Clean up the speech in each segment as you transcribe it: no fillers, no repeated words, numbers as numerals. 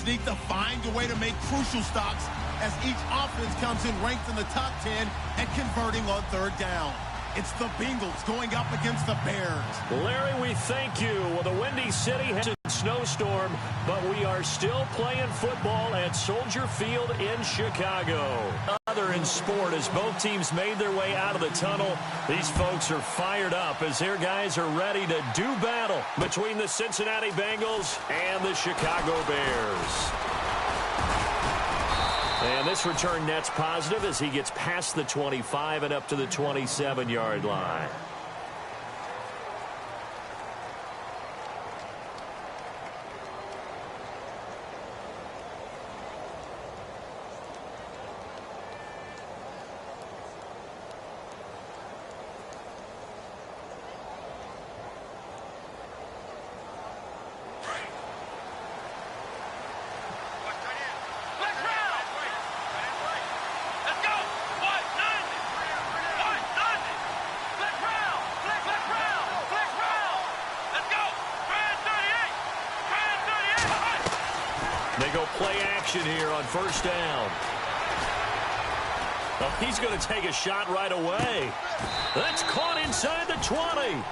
need to find a way to make crucial stops as each offense comes in ranked in the top 10 and converting on third down. It's the Bengals going up against the Bears. Larry, we thank you. Well, the Windy City has a snowstorm, but we are still playing football at Soldier Field in Chicago. Other in sport, as both teams made their way out of the tunnel, these folks are fired up as their guys are ready to do battle between the Cincinnati Bengals and the Chicago Bears. And this return net's positive as he gets past the 25 and up to the 27-yard line. They go play action here on first down. Oh, he's going to take a shot right away. That's caught inside the 20.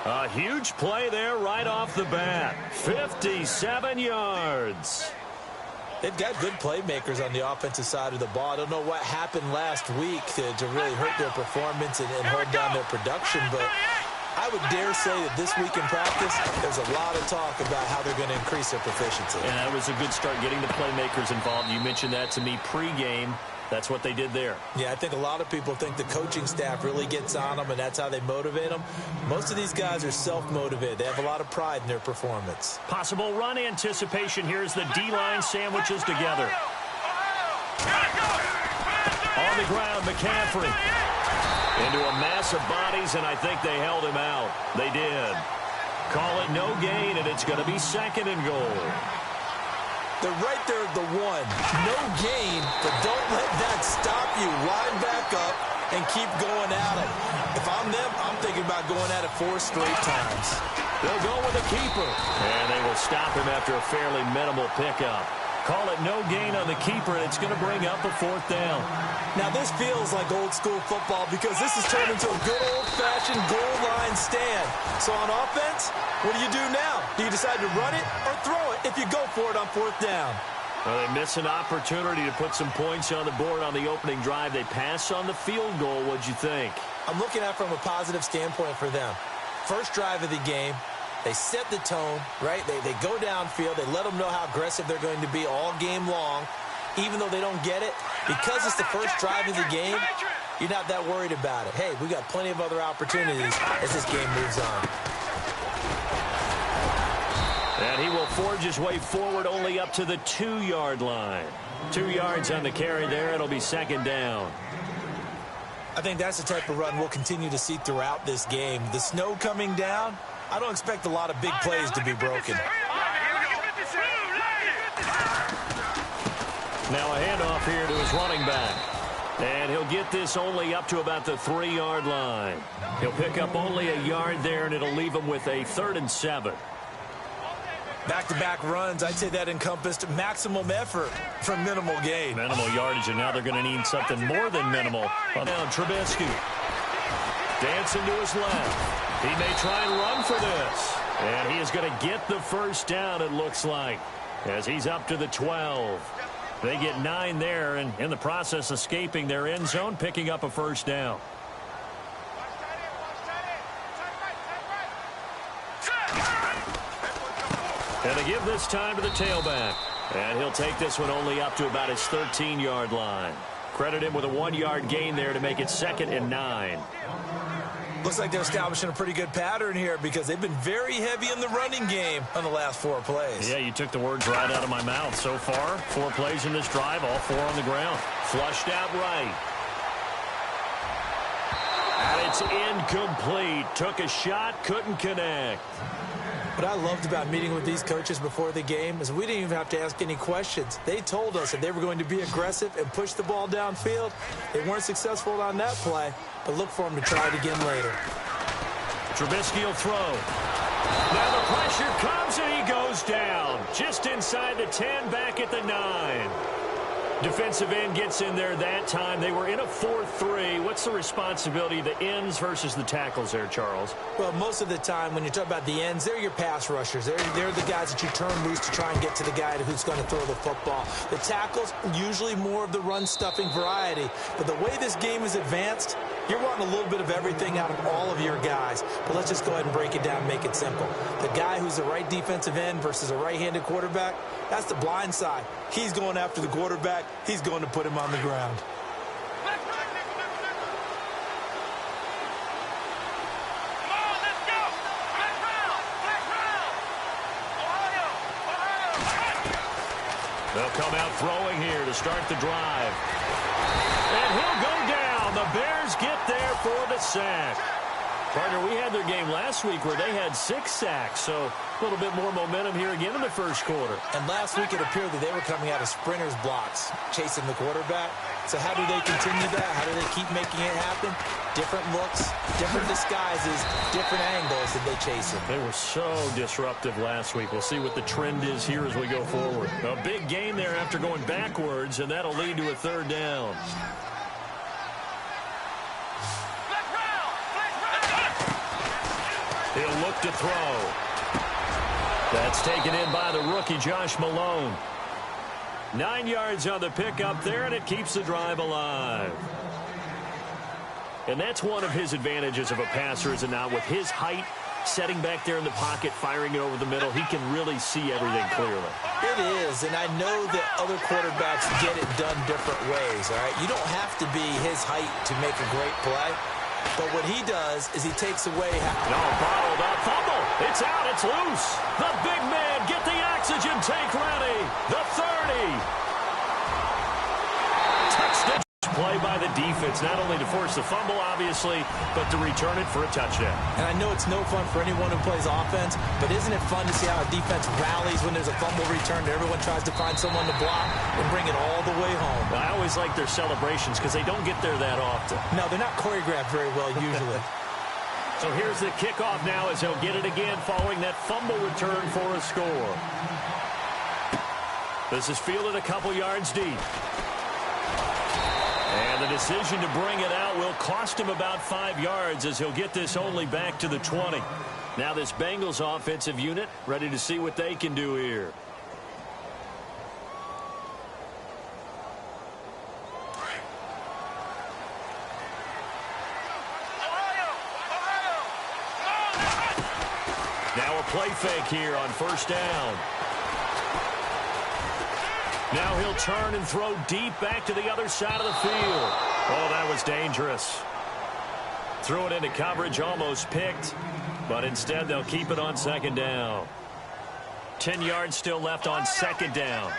A huge play there right off the bat. 57 yards. They've got good playmakers on the offensive side of the ball. I don't know what happened last week to really hurt their performance and hold down their production, but I would dare say that this week in practice, there's a lot of talk about how they're going to increase their proficiency. And that was a good start getting the playmakers involved. You mentioned that to me pregame. That's what they did there. Yeah, I think a lot of people think the coaching staff really gets on them, and that's how they motivate them. Most of these guys are self-motivated. They have a lot of pride in their performance. Possible run anticipation. Here's the D-line sandwiches together. On the ground, McCaffrey. Into a mass of bodies, and I think they held him out. They did. Call it no gain, and it's going to be second and goal. They're right there at the one. No gain, but don't let that stop you. Line back up and keep going at it. If I'm them, I'm thinking about going at it 4 straight times. They'll go with a keeper, and they will stop him after a fairly minimal pickup. Call it no gain on the keeper, and it's going to bring up a 4th down. Now, this feels like old-school football because this has turned into a good old-fashioned goal line stand. So on offense, what do you do now? Do you decide to run it or throw it if you go for it on 4th down? Well, they miss an opportunity to put some points on the board on the opening drive. They pass on the field goal. What'd you think? I'm looking at it from a positive standpoint for them. First drive of the game. They set the tone, right? They go downfield. They let them know how aggressive they're going to be all game long. Even though they don't get it, because it's the first drive of the game, you're not that worried about it. Hey, we got plenty of other opportunities as this game moves on. And he will forge his way forward only up to the 2-yard line. 2 yards on the carry there. It'll be second down. I think that's the type of run we'll continue to see throughout this game. The snow coming down, I don't expect a lot of big plays to be broken. Now a handoff here to his running back. And he'll get this only up to about the 3-yard line. He'll pick up only a yard there, and it'll leave him with a 3rd and 7. Back-to-back runs, I'd say that encompassed maximum effort for minimal gain. Minimal yardage, and now they're going to need something more than minimal. Now Trubisky dancing to his left. He may try and run for this. And he is going to get the first down, it looks like, as he's up to the 12. They get 9 there, and in the process escaping their end zone, picking up a first down. And they give this time to the tailback. And he'll take this one only up to about his 13-yard line. Credit him with a 1-yard gain there to make it 2nd and 9. Looks like they're establishing a pretty good pattern here because they've been very heavy in the running game on the last 4 plays. Yeah, you took the words right out of my mouth. So far, 4 plays in this drive, all 4 on the ground. Flushed out right. And it's incomplete. Took a shot, couldn't connect. What I loved about meeting with these coaches before the game is we didn't even have to ask any questions. They told us that they were going to be aggressive and push the ball downfield. They weren't successful on that play, but look for them to try it again later. Trubisky will throw. Now the pressure comes and he goes down. Just inside the 10, back at the 9. Defensive end gets in there that time. They were in a 4-3. What's the responsibility of the ends versus the tackles there, Charles? Well, most of the time when you talk about the ends, they're your pass rushers. They're the guys that you turn loose to try and get to the guy who's going to throw the football. The tackles, usually more of the run-stuffing variety. But the way this game is advanced, you're wanting a little bit of everything out of all of your guys. But let's just go ahead and break it down and make it simple. The guy who's the right defensive end versus a right-handed quarterback, that's the blind side. He's going after the quarterback. He's going to put him on the ground. They'll come out throwing here to start the drive. And he'll go down. The Bears get there for the sack. Partner, we had their game last week where they had 6 sacks, so a little bit more momentum here again in the first quarter. And last week it appeared that they were coming out of sprinters blocks, chasing the quarterback. So how do they continue that? How do they keep making it happen? Different looks, different disguises, different angles that they chase him. They were so disruptive last week. We'll see what the trend is here as we go forward. A big gain there after going backwards, and that'll lead to a 3rd down. He'll look to throw. That's taken in by the rookie, Josh Malone. 9 yards on the pickup there, and it keeps the drive alive. And that's one of his advantages of a passer, is it not? With his height, setting back there in the pocket, firing it over the middle, he can really see everything clearly. It is, and I know that other quarterbacks get it done different ways, all right? You don't have to be his height to make a great play. But what he does is he takes away... bottled up. Fumble. It's out. It's loose. The big man. Get the oxygen tank ready. The 30. Touchdown play by the defense. Not only to force the fumble, obviously, but to return it for a touchdown. And I know it's no fun for anyone who plays offense, but isn't it fun to see how a defense rallies when there's a fumble return and everyone tries to find someone to block and bring it all the way home? I always like their celebrations because they don't get there that often. No, they're not choreographed very well usually. So here's the kickoff now as he'll get it again following that fumble return for a score. This is fielded a couple yards deep. And the decision to bring it out will cost him about 5 yards as he'll get this only back to the 20. Now this Bengals offensive unit ready to see what they can do here. Now a play fake here on 1st down. Now he'll turn and throw deep back to the other side of the field. Oh, that was dangerous. Threw it into coverage, almost picked, but instead they'll keep it on 2nd down. 10 yards still left on 2nd down.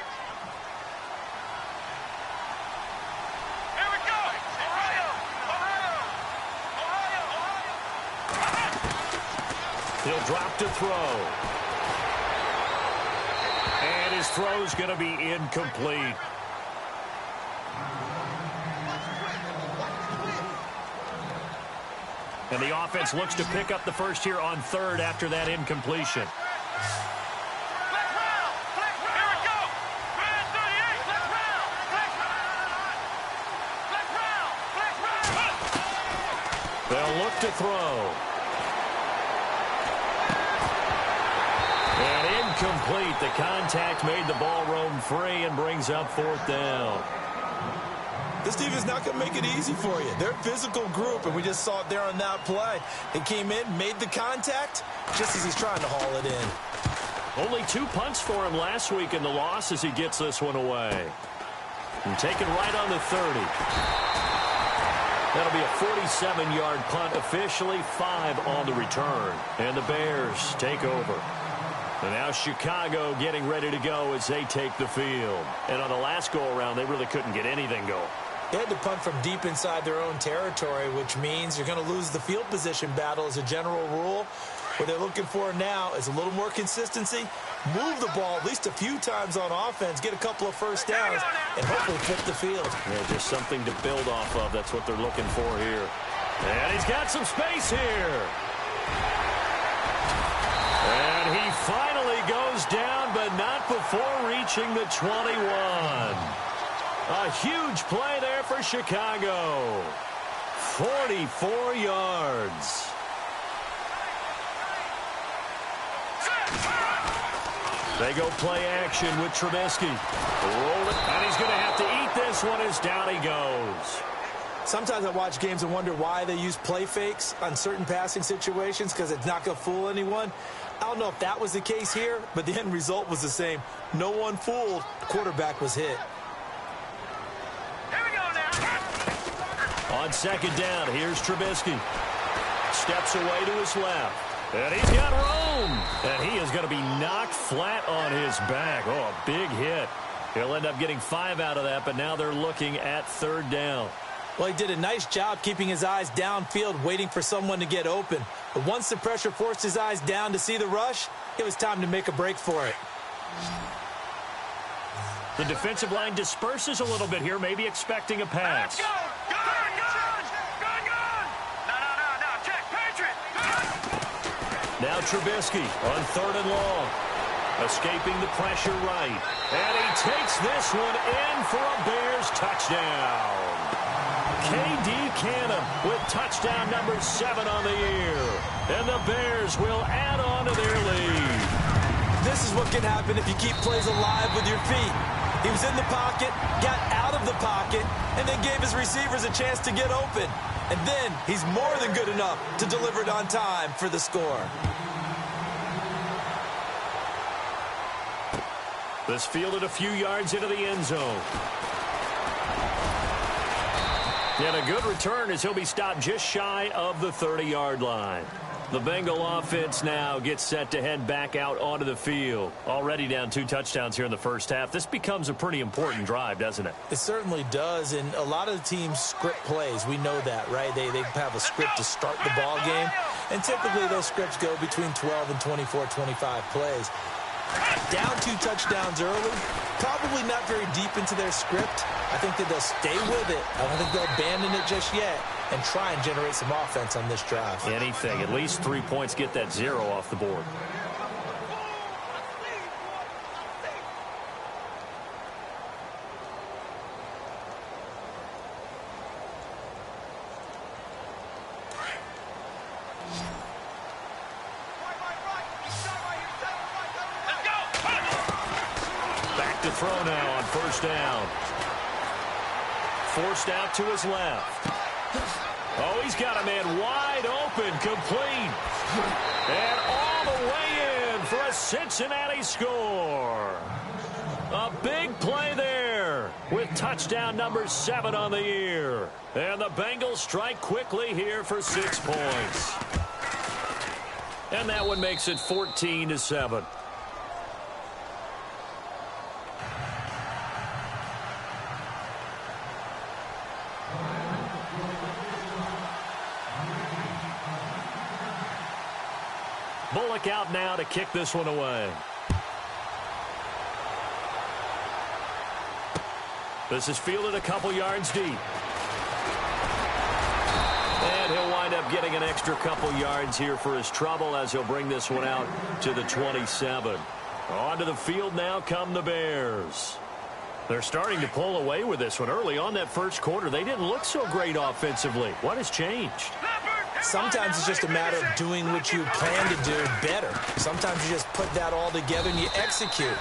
Here we go. He'll drop to throw. And his throw's going to be incomplete. And the offense looks to pick up the first here on 3rd after that incompletion. They'll look to throw. And incomplete. The contact made the ball roam free and brings up 4th down. This defense is not going to make it easy for you. They're a physical group, and we just saw it there on that play. He came in, made the contact, just as he's trying to haul it in. Only 2 punts for him last week in the loss as he gets this one away. And taken right on the 30. That'll be a 47-yard punt, officially 5 on the return. And the Bears take over. And now Chicago getting ready to go as they take the field. And on the last go-around, they really couldn't get anything going. They had to punt from deep inside their own territory, which means you're going to lose the field position battle as a general rule. What they're looking for now is a little more consistency, move the ball at least a few times on offense, get a couple of 1st downs, and hopefully flip the field. Yeah, just something to build off of. That's what they're looking for here. And he's got some space here. And he finally goes down, but not before reaching the 21. A huge play there for Chicago. 44 yards. They go play action with Trubisky. Roll it, and he's going to have to eat this one as down he goes. Sometimes I watch games and wonder why they use play fakes on certain passing situations, because it's not going to fool anyone. I don't know if that was the case here, but the end result was the same. No one fooled. The quarterback was hit. Here we go now. On second down, here's Trubisky. Steps away to his left. And he's got room. And he is going to be knocked flat on his back. Oh, a big hit. He'll end up getting 5 out of that, but now they're looking at third down. Well, he did a nice job keeping his eyes downfield, waiting for someone to get open. But once the pressure forced his eyes down to see the rush, it was time to make a break for it. The defensive line disperses a little bit here, maybe expecting a pass. Let's go. No. Check. Patriot. Now Trubisky on third and long. Escaping the pressure right. And he takes this one in for a Bears touchdown. K.D. Cannon with touchdown number 7 on the year. And the Bears will add on to their lead. This is what can happen if you keep plays alive with your feet. He was in the pocket, got out of the pocket, and then gave his receivers a chance to get open. And then he's more than good enough to deliver it on time for the score. This fielded a few yards into the end zone. And a good return as he'll be stopped just shy of the 30-yard line. The Bengal offense now gets set to head back out onto the field. Already down 2 touchdowns here in the first half. This becomes a pretty important drive, doesn't it? It certainly does, and a lot of the teams script plays. We know that, right? They have a script to start the ball game, and typically those scripts go between 12 and 24, 25 plays. Down 2 touchdowns early, probably not very deep into their script. I think that they'll stay with it. I don't think they'll abandon it just yet and try and generate some offense on this drive. Anything. At least 3 points, get that 0 off the board. Back to throw now on first down. Forced out to his left. Oh, he's got a man wide open, complete. And all the way in for a Cincinnati score. A big play there with touchdown number 7 on the year. And the Bengals strike quickly here for 6 points. And that one makes it 14-7. Bullock out now to kick this one away. This is fielded a couple yards deep. And he'll wind up getting an extra couple yards here for his trouble as he'll bring this one out to the 27. Onto the field now come the Bears. They're starting to pull away with this one. Early on that first quarter, they didn't look so great offensively. What has changed? Sometimes it's just a matter of doing what you plan to do better. Sometimes you just put that all together and you execute.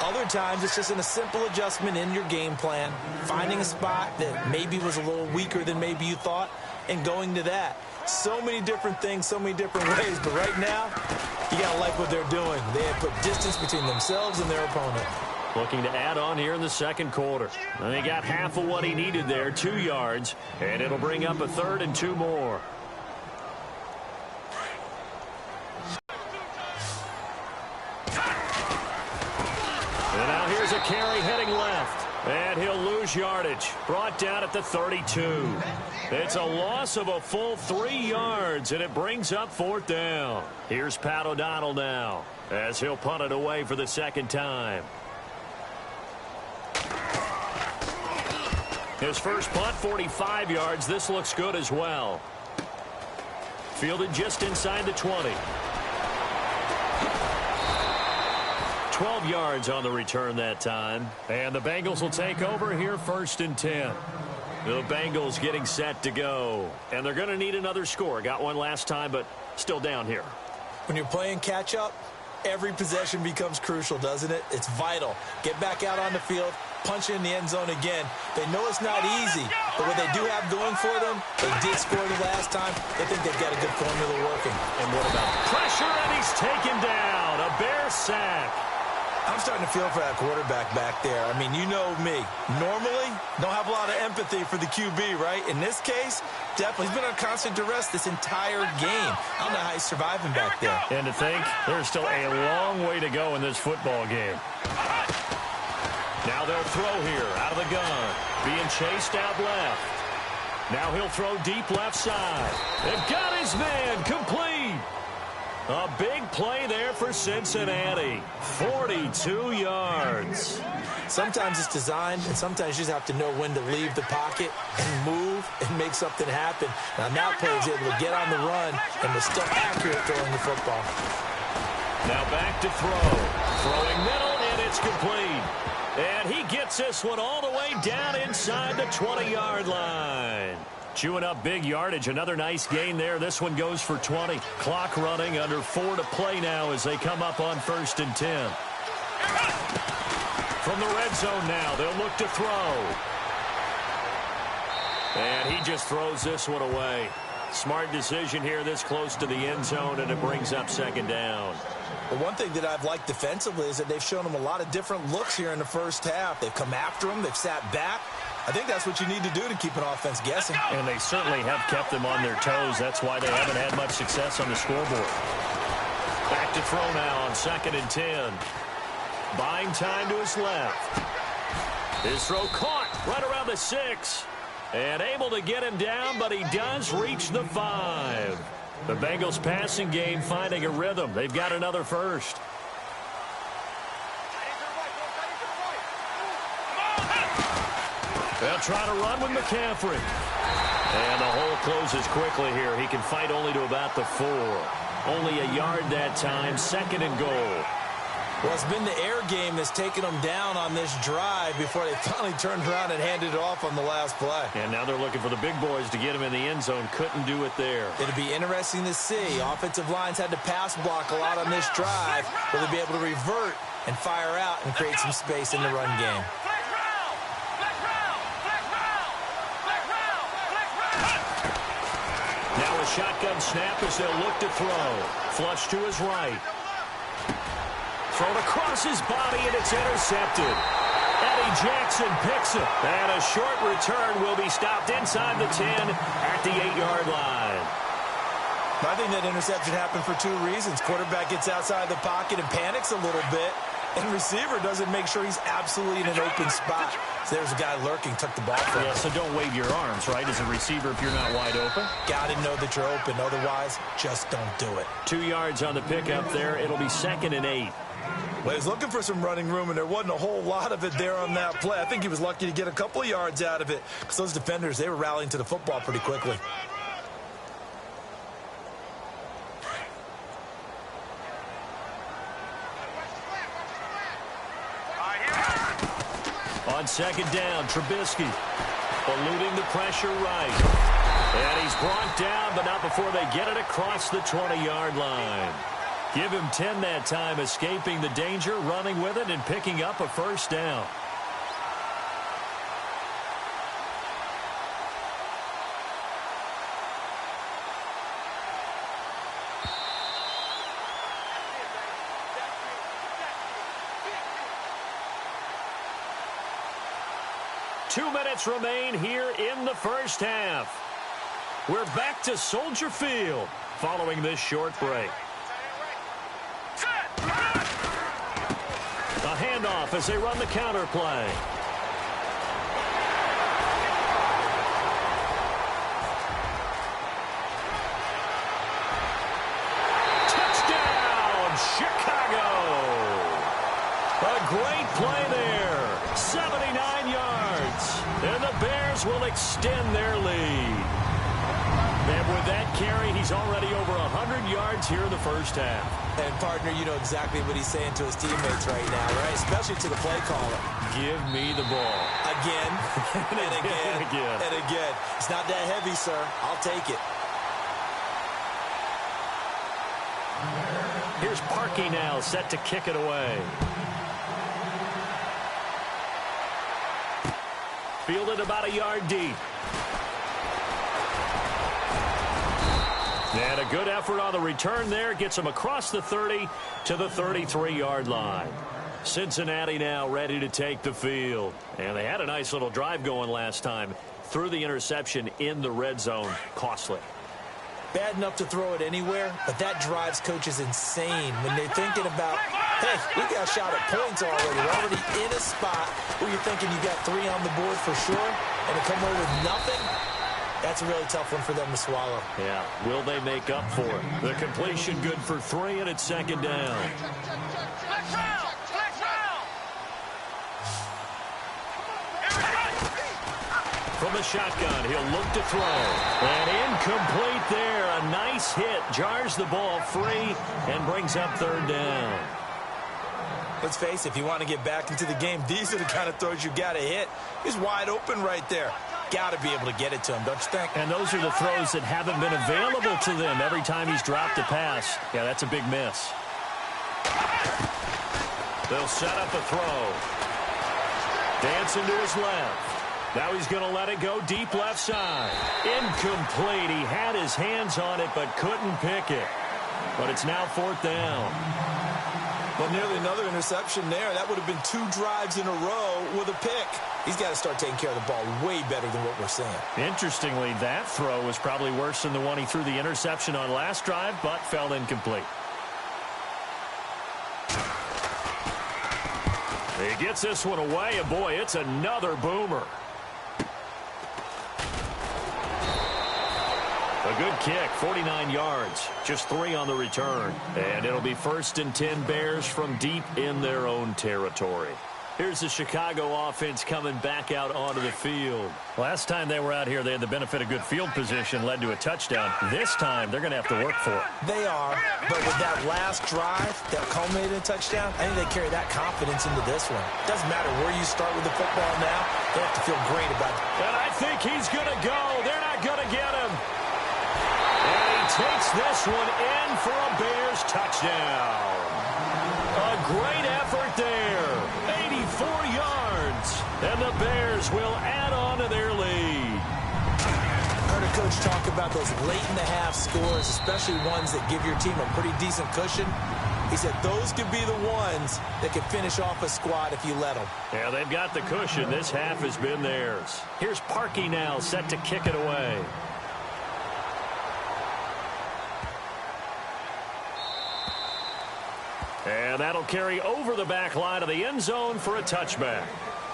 Other times it's just a simple adjustment in your game plan, finding a spot that maybe was a little weaker than maybe you thought, and going to that. So many different things, so many different ways, but right now, you got to like what they're doing. They have put distance between themselves and their opponent. Looking to add on here in the second quarter. And he got half of what he needed there, 2 yards, and it'll bring up a 3rd and 2 more. And now here's a carry heading left. And he'll lose yardage. Brought down at the 32. It's a loss of a full 3 yards, and it brings up 4th down. Here's Pat O'Donnell now as he'll punt it away for the second time. His first punt, 45 yards. This looks good as well. Fielded just inside the 20. 12 yards on the return that time. And the Bengals will take over here 1st and 10. The Bengals getting set to go. And they're going to need another score. Got one last time, but still down here. When you're playing catch-up, every possession becomes crucial, doesn't it? It's vital. Get back out on the field, punch in the end zone again. They know it's not easy, but what they do have going for them, they did score the last time. They think they've got a good formula working. And what about pressure? And he's taken down. A Bear sack. I'm starting to feel for that quarterback back there. I mean, you know me. Normally, don't have a lot of empathy for the QB, right? In this case, definitely. He's been on constant duress this entire game. I don't know how he's surviving back there. And to think, there's still a long way to go in this football game. Now they'll throw here out of the gun. Being chased out left. Now he'll throw deep left side. They've got his man complete. A big play there for Cincinnati. 42 yards. Sometimes it's designed, and sometimes you just have to know when to leave the pocket and move and make something happen. Now that player is able to get on the run and was still accurate throwing the football. Now back to throw. Throwing middle, and it's complete. And he gets this one all the way down inside the 20-yard line. Chewing up big yardage. Another nice gain there. This one goes for 20. Clock running, under 4 to play now as they come up on 1st and 10. From the red zone now, they'll look to throw. And he just throws this one away. Smart decision here this close to the end zone, and it brings up 2nd down. Well, one thing that I've liked defensively is that they've shown him a lot of different looks here in the first half. They've come after him. They've sat back. I think that's what you need to do to keep an offense guessing. And they certainly have kept them on their toes. That's why they haven't had much success on the scoreboard. Back to throw now on 2nd and 10. Buying time to his left. His throw caught right around the 6. And able to get him down, but he does reach the 5. The Bengals passing game finding a rhythm. They've got another first. They'll try to run with McCaffrey. And the hole closes quickly here. He can fight only to about the 4. Only a yard that time. 2nd and goal. Well, it's been the air game that's taken them down on this drive before they finally turned around and handed it off on the last play. And now they're looking for the big boys to get him in the end zone. Couldn't do it there. It'll be interesting to see. Offensive lines had to pass block a lot on this drive. Will they be able to revert and fire out and create some space in the run game? Now a shotgun snap as they'll look to throw. Flush to his right. Thrown across his body, and it's intercepted. Eddie Jackson picks it. And a short return will be stopped inside the 10 at the 8-yard line. I think that interception happened for 2 reasons. Quarterback gets outside the pocket and panics a little bit. And receiver doesn't make sure he's absolutely in an open spot. So there's a guy lurking, took the ball from him. Yeah, so don't wave your arms, right, as a receiver if you're not wide open. Got to know that you're open. Otherwise, just don't do it. 2 yards on the pickup there. It'll be 2nd and 8. Well, he's looking for some running room, and there wasn't a whole lot of it there on that play. I think he was lucky to get a couple of yards out of it because those defenders, they were rallying to the football pretty quickly. On 2nd down, Trubisky eluding the pressure right. And he's brought down, but not before they get it across the 20-yard line. Give him 10 that time, escaping the danger, running with it, and picking up a 1st down. Two minutes remain here in the first half. We're back to Soldier Field following this short break. A handoff as they run the counter play. Touchdown, Chicago! A great play there. 79 yards. And the Bears will extend their lead. And with that carry, he's already over 100 yards here in the first half. And, partner, you know exactly what he's saying to his teammates right now, right? Especially to the play caller. Give me the ball. Again, and again, and again. and again. It's not that heavy, sir. I'll take it. Here's Parkey now, set to kick it away. Fielded about a yard deep. And a good effort on the return there. Gets him across the 30 to the 33-yard line. Cincinnati now ready to take the field. And they had a nice little drive going last time. Threw the interception in the red zone. Costly. Bad enough to throw it anywhere, but that drives coaches insane when they're thinking about, hey, we got a shot at points already. We're already in a spot where you're thinking you got 3 on the board for sure, and to come away with nothing, that's a really tough one for them to swallow. Yeah, will they make up for it? The completion good for 3, and it's second down. From the shotgun, he'll look to throw. And incomplete there. A nice hit. Jars the ball free and brings up third down. Let's face it, if you want to get back into the game, these are the kind of throws you got to hit. He's wide open right there. Got to be able to get it to him, don't you think? And those are the throws that haven't been available to them every time he's dropped a pass. Yeah, that's a big miss. They'll set up a throw. Dancing to his left. Now he's going to let it go deep left side. Incomplete. He had his hands on it but couldn't pick it. But it's now fourth down. Well, nearly another interception there. That would have been 2 drives in a row with a pick. He's got to start taking care of the ball way better than what we're seeing. Interestingly, that throw was probably worse than the one he threw the interception on last drive, but fell incomplete. He gets this one away, and boy, it's another boomer. A good kick, 49 yards, just 3 on the return. And it'll be 1st and 10 Bears from deep in their own territory. Here's the Chicago offense coming back out onto the field. Last time they were out here, they had the benefit of good field position, led to a touchdown. This time, they're going to have to work for it. They are, but with that last drive that culminated in a touchdown, I think they carry that confidence into this one. Doesn't matter where you start with the football now, they have to feel great about it. And I think he's going to go. They're not going to get him. And he takes this one in for a Bears touchdown. A great effort there. 84 yards. And the Bears will add on to their lead. I heard a coach talk about those late-in-the-half scores, especially ones that give your team a pretty decent cushion. He said those could be the ones that can finish off a squad if you let them. Yeah, they've got the cushion. This half has been theirs. Here's Parkey now, set to kick it away. And that'll carry over the back line of the end zone for a touchback.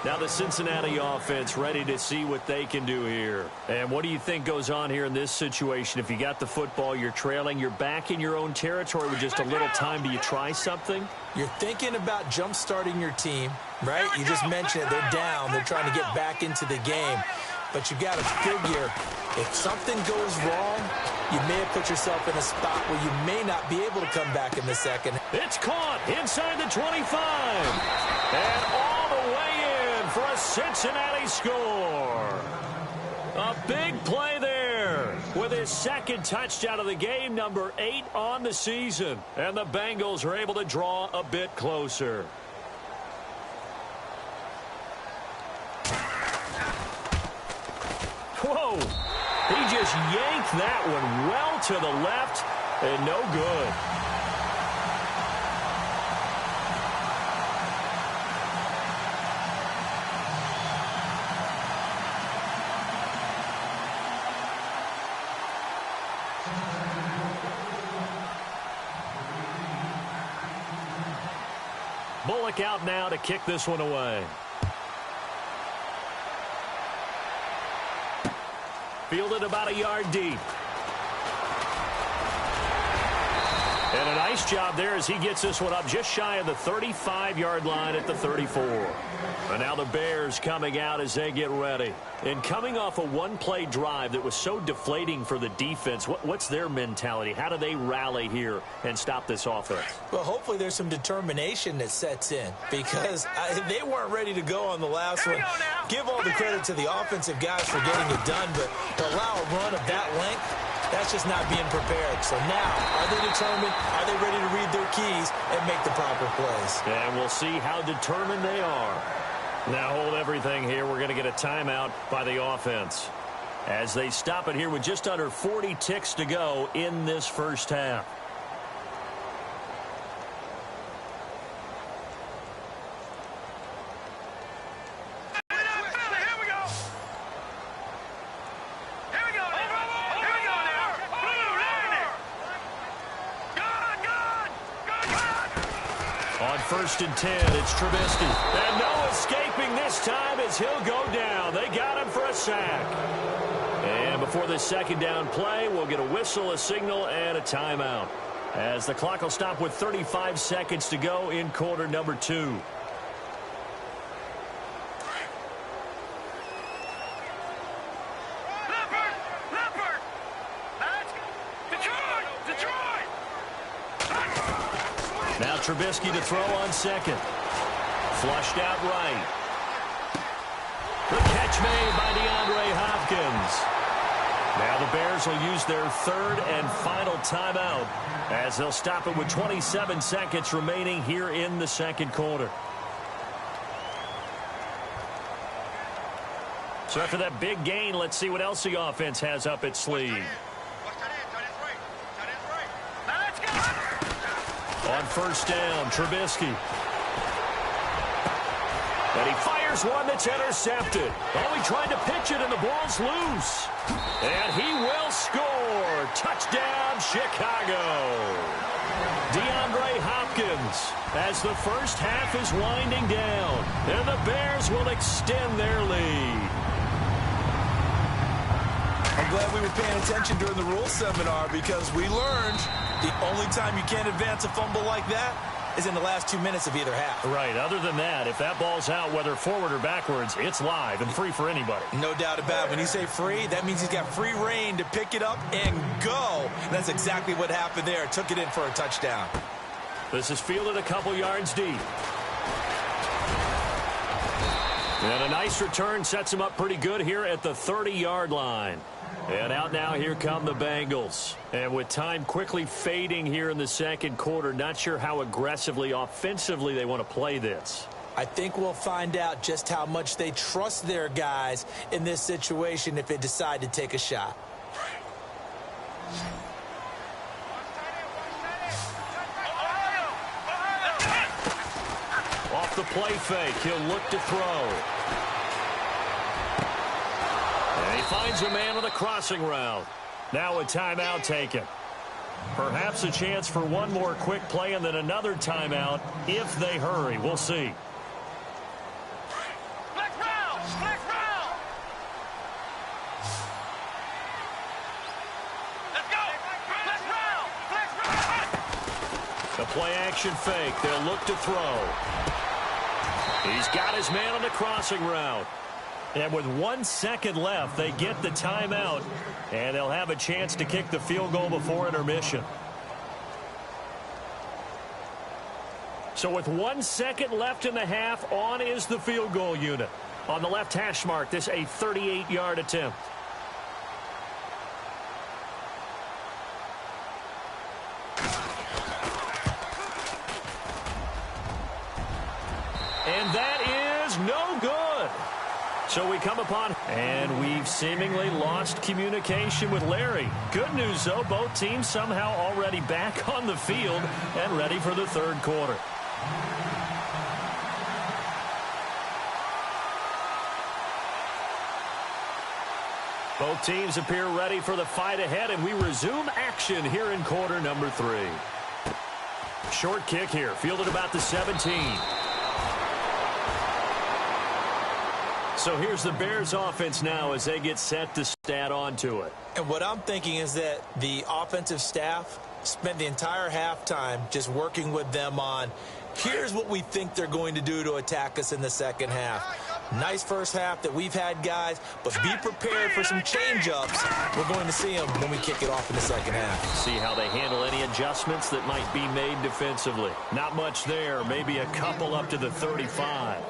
Now the Cincinnati offense ready to see what they can do here. And what do you think goes on here in this situation? If you got the football, you're trailing, you're back in your own territory with just a little time. Do you try something? You're thinking about jump-starting your team, right? You just mentioned it. They're down. They're trying to get back into the game. But you got to figure, if something goes wrong, you may have put yourself in a spot where you may not be able to come back in the second. It's caught inside the 25. And all the way in for a Cincinnati score. A big play there with his second touchdown of the game, number 8 on the season. And the Bengals are able to draw a bit closer. Whoa. He just yanked that one well to the left and no good. Bullock out now to kick this one away. Fielded about a yard deep. And a nice job there as he gets this one up just shy of the 35-yard line at the 34. And now the Bears coming out as they get ready. And coming off a one-play drive that was so deflating for the defense, what's their mentality? How do they rally here and stop this offense? Well, hopefully there's some determination that sets in because they weren't ready to go on the last one. Give all the credit to the offensive guys for getting it done, but to allow a run of that length, that's just not being prepared. So now, are they determined? Are they ready to read their keys and make the proper plays? And we'll see how determined they are. Now hold everything here. We're going to get a timeout by the offense as they stop it here with just under 40 ticks to go in this first half. On 1st and 10, it's Trubisky. And no escaping this time as he'll go down. They got him for a sack. And before this second down play, we'll get a whistle, a signal, and a timeout. As the clock will stop with 35 seconds to go in quarter number 2. Now Trubisky to throw on second. Flushed out right. The catch made by DeAndre Hopkins. Now the Bears will use their third and final timeout as they'll stop it with 27 seconds remaining here in the second quarter. So after that big gain, let's see what else the offense has up its sleeve. On 1st down, Trubisky. And he fires one that's intercepted. Oh, he tried to pitch it, and the ball's loose. And he will score. Touchdown, Chicago. DeAndre Hopkins as the first half is winding down. And the Bears will extend their lead. I'm glad we were paying attention during the rules seminar because we learned the only time you can't advance a fumble like that is in the last 2 minutes of either half. Right. Other than that, if that ball's out, whether forward or backwards, it's live and free for anybody. No doubt about it. When you say free, that means he's got free reign to pick it up and go. And that's exactly what happened there. Took it in for a touchdown. This is fielded a couple yards deep. And a nice return sets him up pretty good here at the 30-yard line. And out now, here come the Bengals. And with time quickly fading here in the second quarter, not sure how aggressively, offensively they want to play this. I think we'll find out just how much they trust their guys in this situation if they decide to take a shot. Off the play fake, he'll look to throw. And he finds a man with a crossing route. Now a timeout taken. Perhaps a chance for one more quick play and then another timeout if they hurry. We'll see. The play action fake. They'll look to throw. He's got his man on the crossing route. And with 1 second left, they get the timeout, and they'll have a chance to kick the field goal before intermission. So with 1 second left in the half, on is the field goal unit. On the left hash mark, this a 38-yard attempt. And that is no good. So we come upon, and we've seemingly lost communication with Larry. Good news, though, both teams somehow already back on the field and ready for the third quarter. Both teams appear ready for the fight ahead, and we resume action here in quarter number 3. Short kick here, fielded about the 17. So here's the Bears offense now as they get set to stat onto it. And what I'm thinking is that the offensive staff spent the entire halftime just working with them on, here's what we think they're going to do to attack us in the second half. Nice first half that we've had, guys, but be prepared for some change-ups. We're going to see them when we kick it off in the second half. See how they handle any adjustments that might be made defensively. Not much there, maybe a couple up to the 35.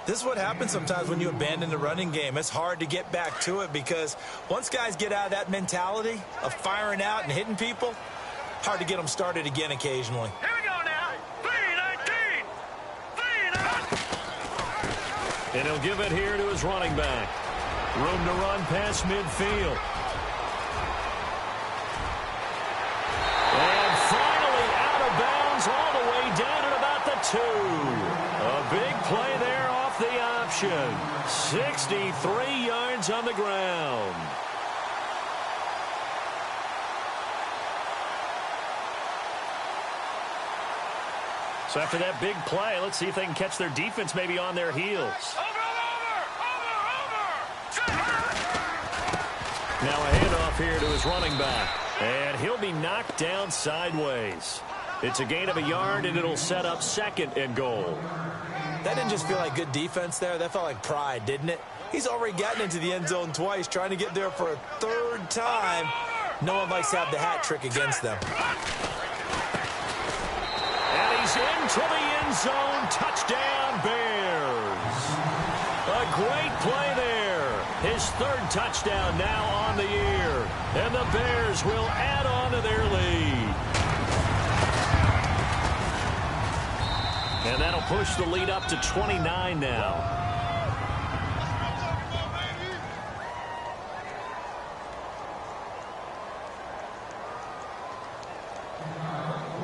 This is what happens sometimes when you abandon the running game. It's hard to get back to it because once guys get out of that mentality of firing out and hitting people, hard to get them started again occasionally. Here we go now. 3-19. 3-19. And he'll give it here to his running back. Room to run past midfield. And finally out of bounds all the way down at about the 2. A big play there off the option. 63 yards on the ground. So after that big play, let's see if they can catch their defense maybe on their heels. Now a handoff here to his running back. And he'll be knocked down sideways. It's a gain of a yard, and it'll set up 2nd and goal. That didn't just feel like good defense there. That felt like pride, didn't it? He's already gotten into the end zone twice, trying to get there for a 3rd time. No one likes to have the hat trick against them. And he's into the end zone. Touchdown, Bears. A great play there. His 3rd touchdown now on the year. And the Bears will add on to their lead. And that'll push the lead up to 29 now.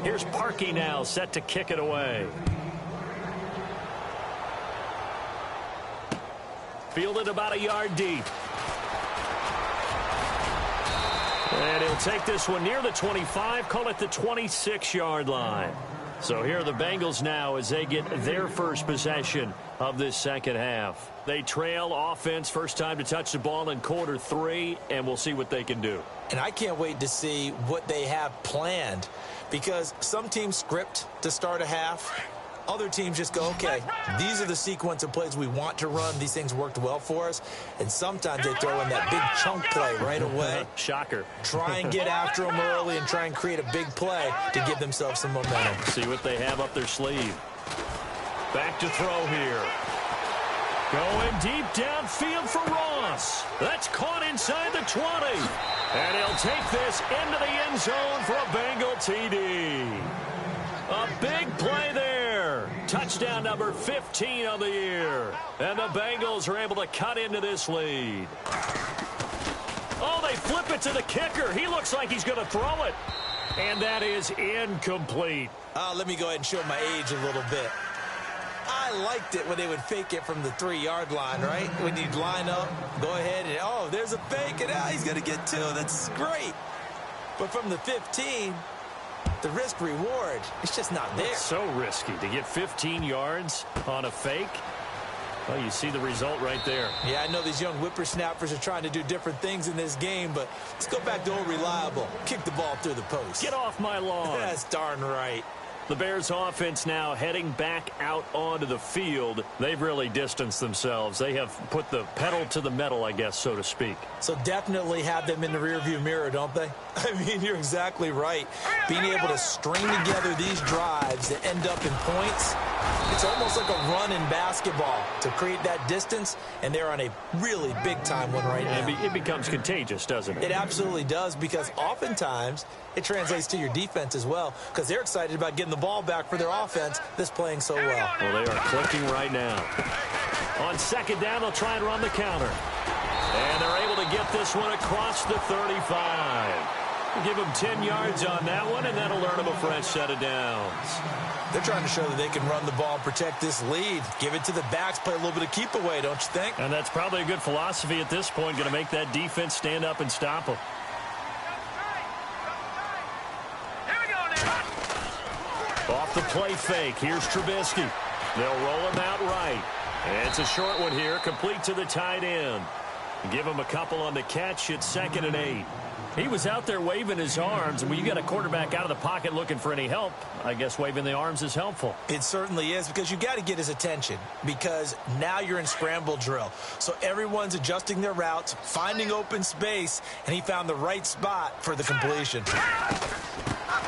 Here's Parkey now, set to kick it away. Fielded about a yard deep. And he'll take this one near the 25, call it the 26-yard line. So here are the Bengals now as they get their first possession of this second half. They trail offense, first time to touch the ball in quarter 3, and we'll see what they can do. And I can't wait to see what they have planned because some teams script to start a half. Other teams just go, okay, these are the sequence of plays we want to run. These things worked well for us. And sometimes they throw in that big chunk play right away. Shocker. Try and get after them early and try and create a big play to give themselves some momentum. See what they have up their sleeve. Back to throw here. Going deep downfield for Ross. That's caught inside the 20. And he'll take this into the end zone for a Bengal TD. A big play there. Touchdown number 15 of the year. And the Bengals are able to cut into this lead. Oh, they flip it to the kicker. He looks like he's going to throw it. And that is incomplete. Let me go ahead and show my age a little bit. I liked it when they would fake it from the 3-yard line, right? When you'd line up, go ahead and, oh, there's a fake, and he's going to get 2. That's great. But from the 15, the risk-reward, it's just not there. It's so risky to get 15 yards on a fake. Well, you see the result right there. Yeah, I know these young whippersnappers are trying to do different things in this game, but let's go back to old reliable. Kick the ball through the post. Get off my lawn. That's darn right. The Bears offense now heading back out onto the field. They've really distanced themselves. They have put the pedal to the metal, I guess, so to speak. So definitely have them in the rearview mirror, don't they? I mean, you're exactly right. Being able to string together these drives that end up in points, it's almost like a run in basketball to create that distance, and they're on a really big-time one right now. It becomes contagious, doesn't it? It absolutely does, because oftentimes it translates to your defense as well, because they're excited about getting the ball back for their offense that's playing so well. Well, they are clicking right now. On second down, they'll try and run the counter. And they're able to get this one across the 35. Give them 10 yards on that one, and that'll earn them a fresh set of downs. They're trying to show that they can run the ball and protect this lead. Give it to the backs, play a little bit of keep away, don't you think? And that's probably a good philosophy at this point, going to make that defense stand up and stop them. Off the play fake, here's Trubisky. They'll roll him out right. And it's a short one here, complete to the tight end. Give him a couple on the catch. It's 2nd and 8. He was out there waving his arms, and when you got a quarterback out of the pocket looking for any help, I guess waving the arms is helpful. It certainly is, because you got to get his attention, because now you're in scramble drill. So everyone's adjusting their routes, finding open space, and he found the right spot for the completion.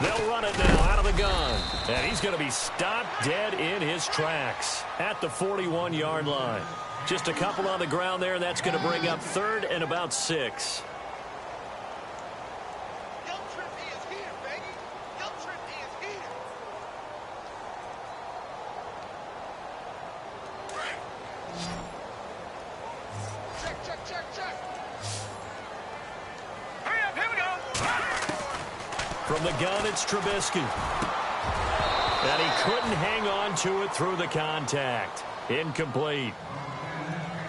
They'll run it now out of the gun, and he's going to be stopped dead in his tracks at the 41-yard line. Just a couple on the ground there, and that's going to bring up 3rd and about 6. From the gun, it's Trubisky. And he couldn't hang on to it through the contact. Incomplete.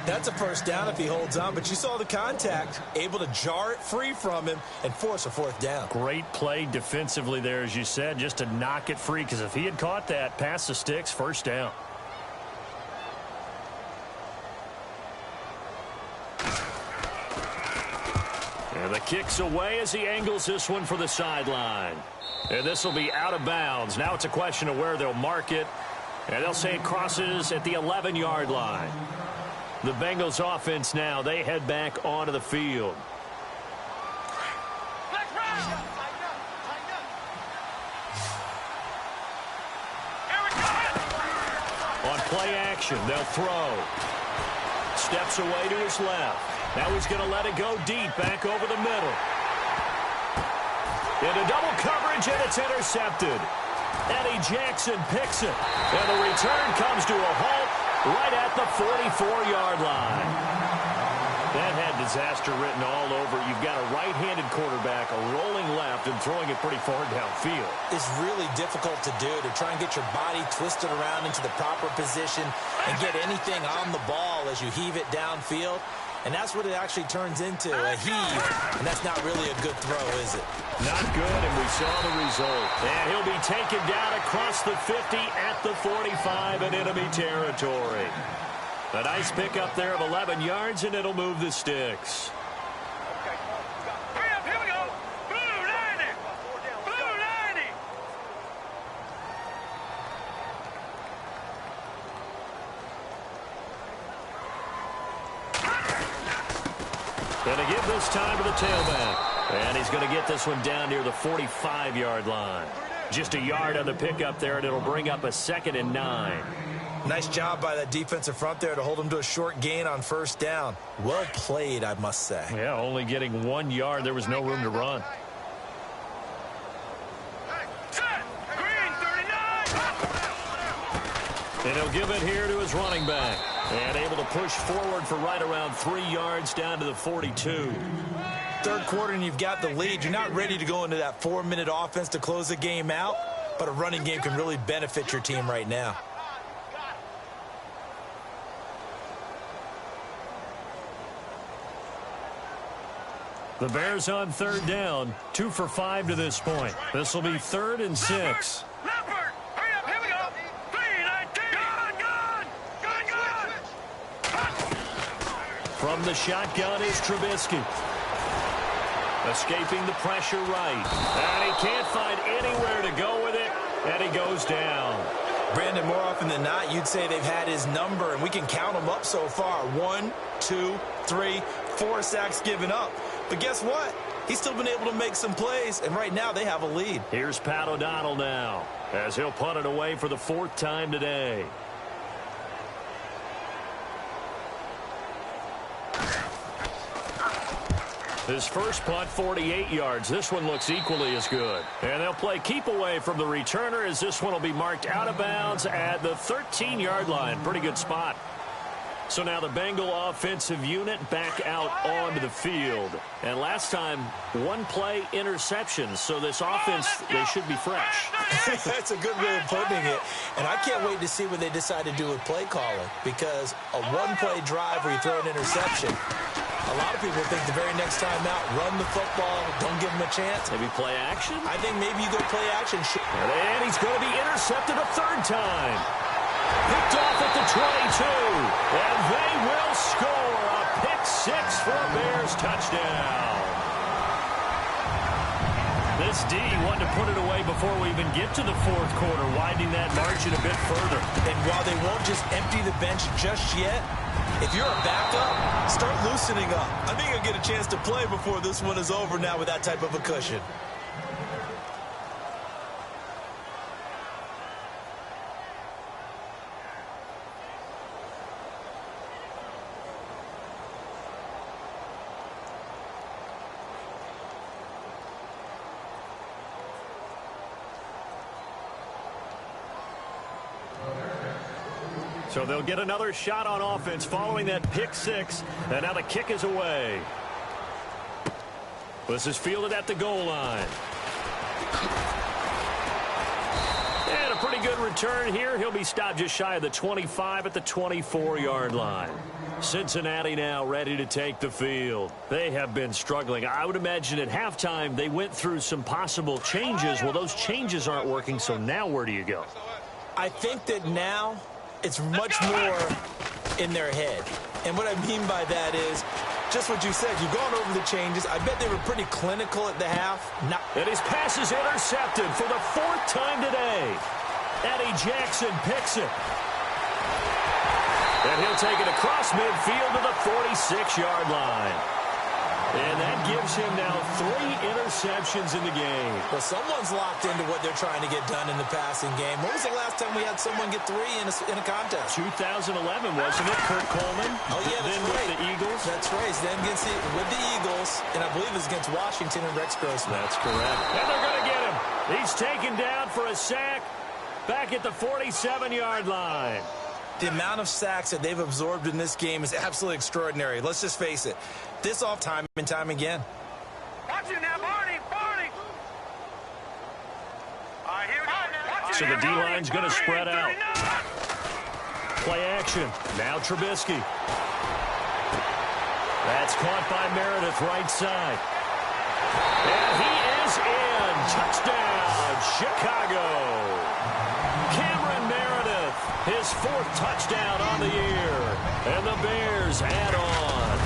That's a first down if he holds on, but you saw the contact, able to jar it free from him and force a 4th down. Great play defensively there, as you said, just to knock it free, because if he had caught that, past the sticks, 1st down. And the kick's away as he angles this one for the sideline. And this will be out of bounds. Now it's a question of where they'll mark it. And they'll say it crosses at the 11-yard line. The Bengals offense now, they head back onto the field. On play action, they'll throw. Steps away to his left. Now he's going to let it go deep, back over the middle. Into double coverage, and it's intercepted. Eddie Jackson picks it. And the return comes to a halt right at the 44-yard line. That had disaster written all over. You've got a right-handed quarterback, a rolling left, and throwing it pretty far downfield. It's really difficult to do, to try and get your body twisted around into the proper position and get anything on the ball as you heave it downfield. And that's what it actually turns into, a heave. And that's not really a good throw, is it? Not good, and we saw the result. And he'll be taken down across the 50 at the 45 in enemy territory. A nice pickup there of 11 yards, and it'll move the sticks. Here we go. Blue 90. Blue 90. Going to give this time to the tailback. And he's going to get this one down near the 45-yard line. Just a yard on the pickup there, and it'll bring up a 2nd and 9. Nice job by that defensive front there to hold him to a short gain on 1st down. Well played, I must say. Yeah, only getting 1 yard. There was no room to run. And he'll give it here to his running back. And able to push forward for right around 3 yards down to the 42. 3rd quarter, and you've got the lead. You're not ready to go into that 4-minute offense to close the game out, but a running game can really benefit your team right now. The Bears on 3rd down, 2 for 5 to this point. This will be 3rd and 6. From the shotgun is Trubisky. Escaping the pressure right. And he can't find anywhere to go with it, and he goes down. Brandon, more often than not, you'd say they've had his number, and we can count them up so far. 1, 2, 3, 4 sacks given up. But guess what? He's still been able to make some plays, and right now they have a lead. Here's Pat O'Donnell now, as he'll punt it away for the 4th time today. His first punt, 48 yards. This one looks equally as good. And they'll play keep away from the returner, as this one will be marked out of bounds at the 13-yard line. Pretty good spot. So now the Bengal offensive unit back out onto the field. And last time, 1-play interception. So this offense, they should be fresh. That's a good way of putting it. And I can't wait to see what they decide to do with play calling. Because a 1-play drive where you throw an interception, a lot of people think the very next time out, run the football, don't give them a chance. Maybe play action? I think maybe you go play action. And he's going to be intercepted a 3rd time. Picked off at the 22. And they will score a pick 6 for a Bears touchdown. this D wanting to put it away before we even get to the fourth quarter, widening that margin a bit further. And while they won't just empty the bench just yet, if you're a backup, start loosening up. I think you'll get a chance to play before this one is over now with that type of a cushion. So they'll get another shot on offense following that pick six. And now the kick is away. This is fielded at the goal line. And a pretty good return here. He'll be stopped just shy of the 25 at the 24-yard line. Cincinnati now ready to take the field. They have been struggling. I would imagine at halftime they went through some possible changes. Well, those changes aren't working, so now where do you go? I think that now it's much more in their head. And what I mean by that is just what you said. You've gone over the changes. I bet they were pretty clinical at the half. And his pass is intercepted for the fourth time today. Eddie Jackson picks it. And he'll take it across midfield to the 46-yard line. And that gives him now 3 interceptions in the game. Well, someone's locked into what they're trying to get done in the passing game. When was the last time we had someone get 3 in a contest? 2011, wasn't it? Kurt Coleman. Oh, yeah, that's then right. with the Eagles. That's right. Then with the Eagles, and I believe it was against Washington and Rex Grossman. That's correct. And they're going to get him. He's taken down for a sack back at the 47-yard line. The amount of sacks that they've absorbed in this game is absolutely extraordinary. Let's just face it. This off time and time again. Watch it now, Barney. So the D-line's going to spread out. Play action. Now Trubisky. That's caught by Meredith right side. And he is in. Touchdown, Chicago. Cameron Meredith, his 4th touchdown on the year. And the Bears add on.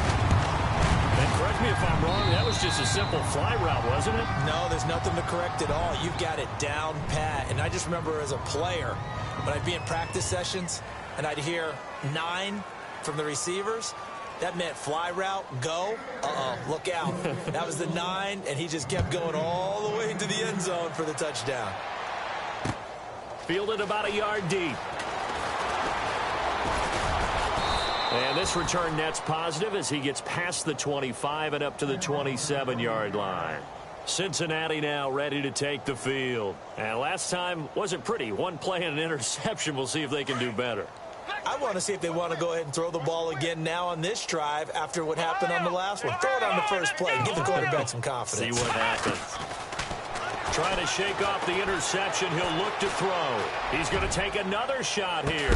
And correct me if I'm wrong, that was just a simple fly route, wasn't it? No, there's nothing to correct at all. You've got it down pat. And I just remember as a player, when I'd be in practice sessions and I'd hear 9 from the receivers, that meant fly route, go. Look out. That was the 9, and he just kept going all the way into the end zone for the touchdown. Fielded about a yard deep. And this return net's positive as he gets past the 25 and up to the 27-yard line. Cincinnati now ready to take the field. And last time wasn't pretty. 1 play and an interception. We'll see if they can do better. I want to see if they want to go ahead and throw the ball again now on this drive after what happened on the last one. Throw it on the first play. Give the quarterback some confidence. See what happens. Trying to shake off the interception. He'll look to throw. He's going to take another shot here.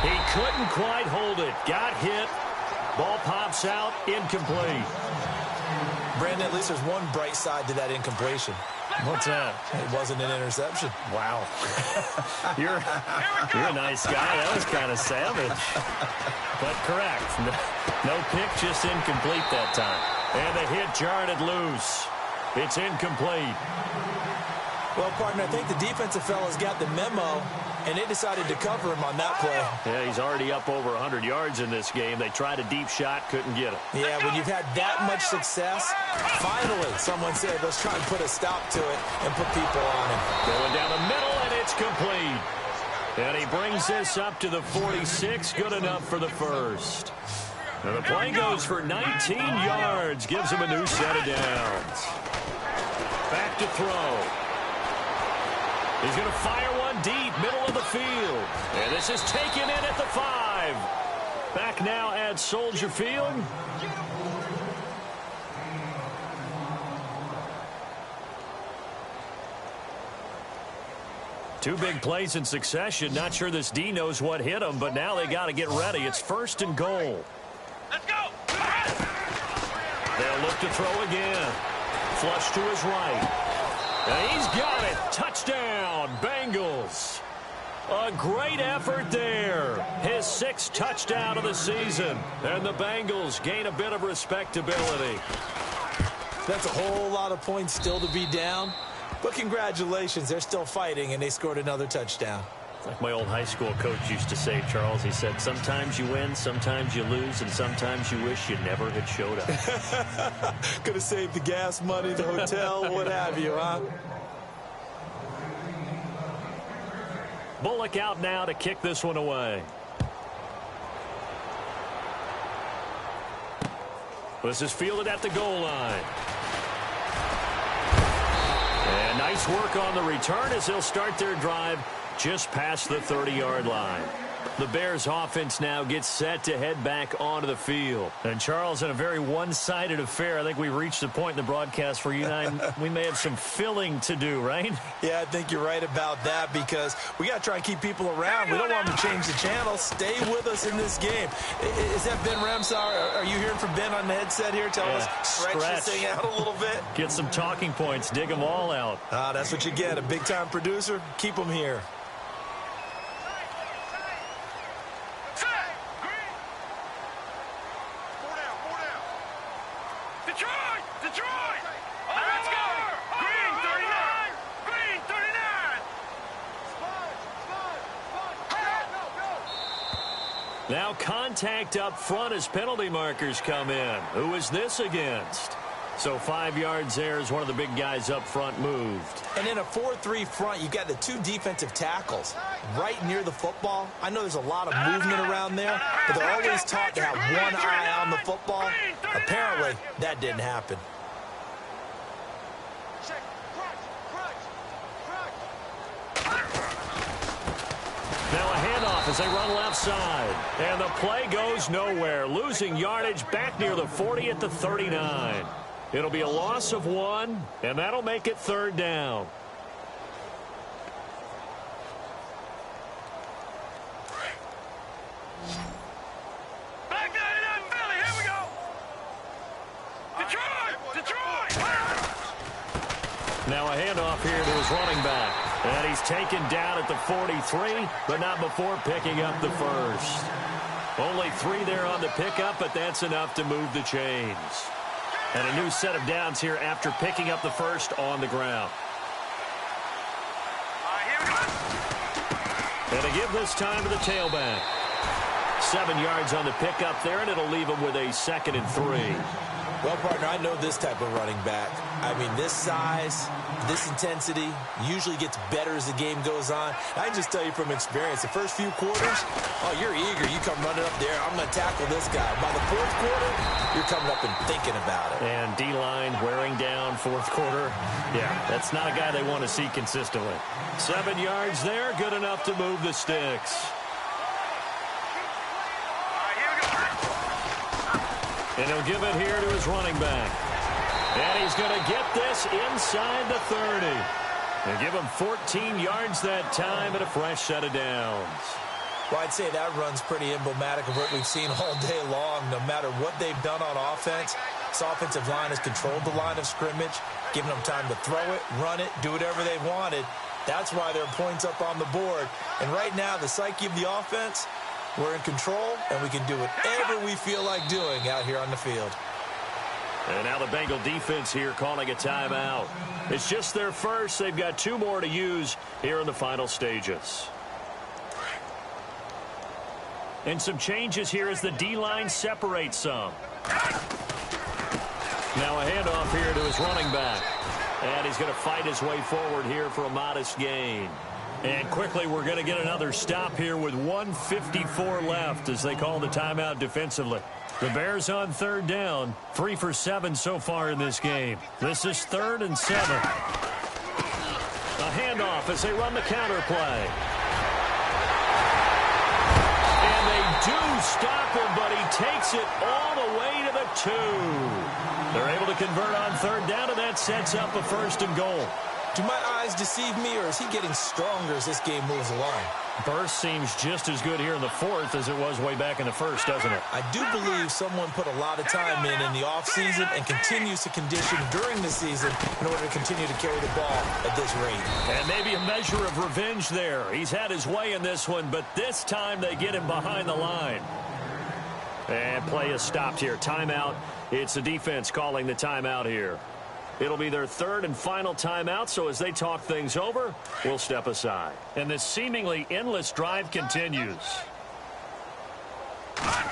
He couldn't quite hold it. Got hit. Ball pops out. Incomplete. Brandon, at least there's one bright side to that incompletion. What's that? It wasn't an interception. Wow. You're a nice guy. That was kind of savage. But correct. No pick, just incomplete that time. And the hit jarred it loose. It's incomplete. Well, partner, I think the defensive fellas got the memo, and they decided to cover him on that play. Yeah, he's already up over 100 yards in this game. They tried a deep shot, couldn't get it. Yeah, when you've had that much success, finally someone said, let's try and put a stop to it and put people on him. Going down the middle, and it's complete. And he brings this up to the 46, good enough for the first. Now the play goes for 19 yards, gives him a new set of downs. Back to throw. He's going to fire one deep, middle of the field. And this is taken in at the 5. Back now at Soldier Field. Two big plays in succession. Not sure this D knows what hit him, but now they got to get ready. It's 1st and goal. Let's go. They'll look to throw again. Flush to his right. And he's got it. Touchdown, Bengals. A great effort there. His 6th touchdown of the season. And the Bengals gain a bit of respectability. That's a whole lot of points still to be down. But congratulations, they're still fighting, and they scored another touchdown. Like my old high school coach used to say, Charles, he said, sometimes you win, sometimes you lose, and sometimes you wish you never had showed up. Could have saved the gas money, the hotel, what have you, huh? Bullock out now to kick this one away. This is fielded at the goal line. And nice work on the return as they'll start their drive just past the 30-yard line. The Bears offense now gets set to head back onto the field. And Charles, in a very one-sided affair, I think we've reached the point in the broadcast where you and I, we may have some filling to do, right? Yeah, I think you're right about that because we got to try and keep people around. We don't want them to change the channel. Stay with us in this game. Is that Ben Ramsauer? Are you hearing from Ben on the headset here? Tell us, stretch this thing out a little bit. Get some talking points. Dig them all out. That's what you get. A big-time producer. Keep them here. Now contact up front as penalty markers come in. Who is this against? So 5 yards there as one of the big guys up front moved. And in a 4-3 front, you've got the two defensive tackles right near the football. I know there's a lot of movement around there, but they're always taught to have one eye on the football. Apparently, that didn't happen. Now a handoff as they run left side. And the play goes nowhere. Losing yardage back near the 40 at the 39. It'll be a loss of 1, and that'll make it 3rd down. Back down in that Philly. Here we go. Detroit. Now a handoff here to his running back. And he's taken down at the 43, but not before picking up the first. Only 3 there on the pickup, but that's enough to move the chains. And a new set of downs here after picking up the first on the ground. And to give this time to the tailback. 7 yards on the pickup there, and it'll leave him with a 2nd and 3. Well, partner, I know this type of running back. I mean, this size, this intensity usually gets better as the game goes on. I can just tell you from experience, the first few quarters, oh, you're eager. You come running up there. I'm going to tackle this guy. By the 4th quarter, you're coming up and thinking about it. And D-line wearing down 4th quarter. Yeah, that's not a guy they want to see consistently. 7 yards there, good enough to move the sticks. And he'll give it here to his running back. And he's going to get this inside the 30. And give him 14 yards that time and a fresh set of downs. Well, I'd say that run's pretty emblematic of what we've seen all day long. No matter what they've done on offense, this offensive line has controlled the line of scrimmage, given them time to throw it, run it, do whatever they wanted. That's why there are points up on the board. And right now, the psyche of the offense, we're in control, and we can do whatever we feel like doing out here on the field. And now the Bengal defense here calling a timeout. It's just their first. They've got 2 more to use here in the final stages. And some changes here as the D-line separates some. Now a handoff here to his running back. And he's going to fight his way forward here for a modest gain. And quickly, we're going to get another stop here with 1:54 left as they call the timeout defensively. The Bears on 3rd down, 3 for 7 so far in this game. This is 3rd and 7. A handoff as they run the counter play. And they do stop him, but he takes it all the way to the 2. They're able to convert on 3rd down, and that sets up a 1st and goal. Do my eyes deceive me, or is he getting stronger as this game moves along? Burst seems just as good here in the 4th as it was way back in the 1st, doesn't it? I do believe someone put a lot of time in the offseason and continues to condition during the season in order to continue to carry the ball at this rate. And maybe a measure of revenge there. He's had his way in this one, but this time they get him behind the line. And play is stopped here. Timeout. It's the defense calling the timeout here. It'll be their third and final timeout, so as they talk things over, we'll step aside. And this seemingly endless drive continues.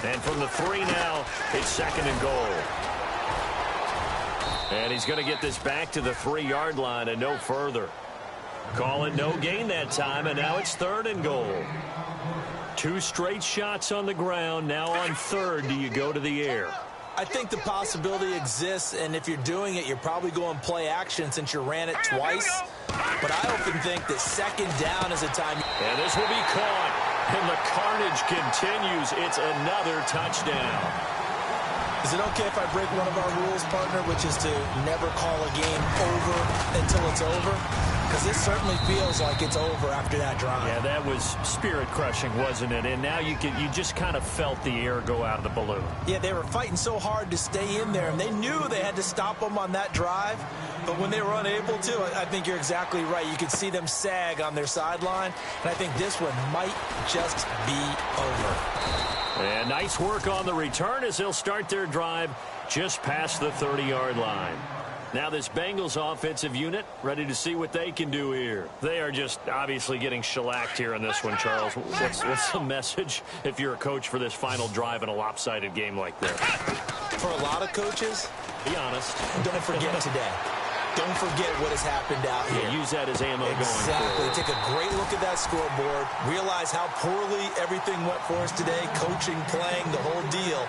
And from the 3 now, it's second and goal. And he's going to get this back to the 3-yard line and no further. Call it no gain that time, and now it's third and goal. 2 straight shots on the ground. Now on third, do you go to the air? I think the possibility exists, and if you're doing it, you're probably going play action since you ran it twice. But I often think that second down is a time. And this will be caught, and the carnage continues. It's another touchdown. Is it okay if I break one of our rules, partner, which is to never call a game over until it's over? Because it certainly feels like it's over after that drive. Yeah, that was spirit-crushing, wasn't it? And now you just kind of felt the air go out of the balloon. Yeah, they were fighting so hard to stay in there, and they knew they had to stop them on that drive. But when they were unable to, I think you're exactly right. You could see them sag on their sideline, and I think this one might just be over. And nice work on the return as they'll start their drive just past the 30-yard line. Now this Bengals offensive unit ready to see what they can do here. They are just obviously getting shellacked here in this one, Charles. What's the message if you're a coach for this final drive in a lopsided game like this? For a lot of coaches, be honest. Don't forget today. Don't forget what has happened out here. Yeah, use that as ammo going forward. Take a great look at that scoreboard. Realize how poorly everything went for us today. Coaching, playing, the whole deal.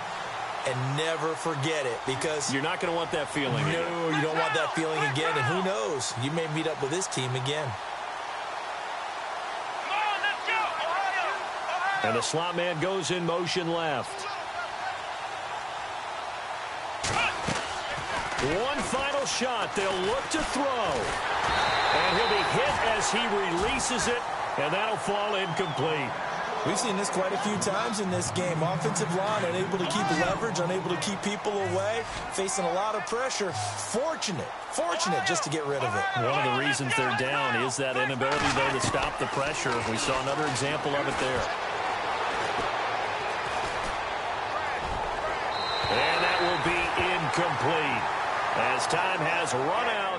And never forget it, because you're not going to want that feeling again. No, you don't want that feeling again. And who knows? You may meet up with this team again. Come on, let's go, Ohio! And the slot man goes in motion left. One final shot. They'll look to throw. And he'll be hit as he releases it, and that'll fall incomplete. We've seen this quite a few times in this game. Offensive line unable to keep leverage, unable to keep people away, facing a lot of pressure. Fortunate just to get rid of it. One of the reasons they're down is that inability, though, to stop the pressure. We saw another example of it there. And that will be incomplete as time has run out.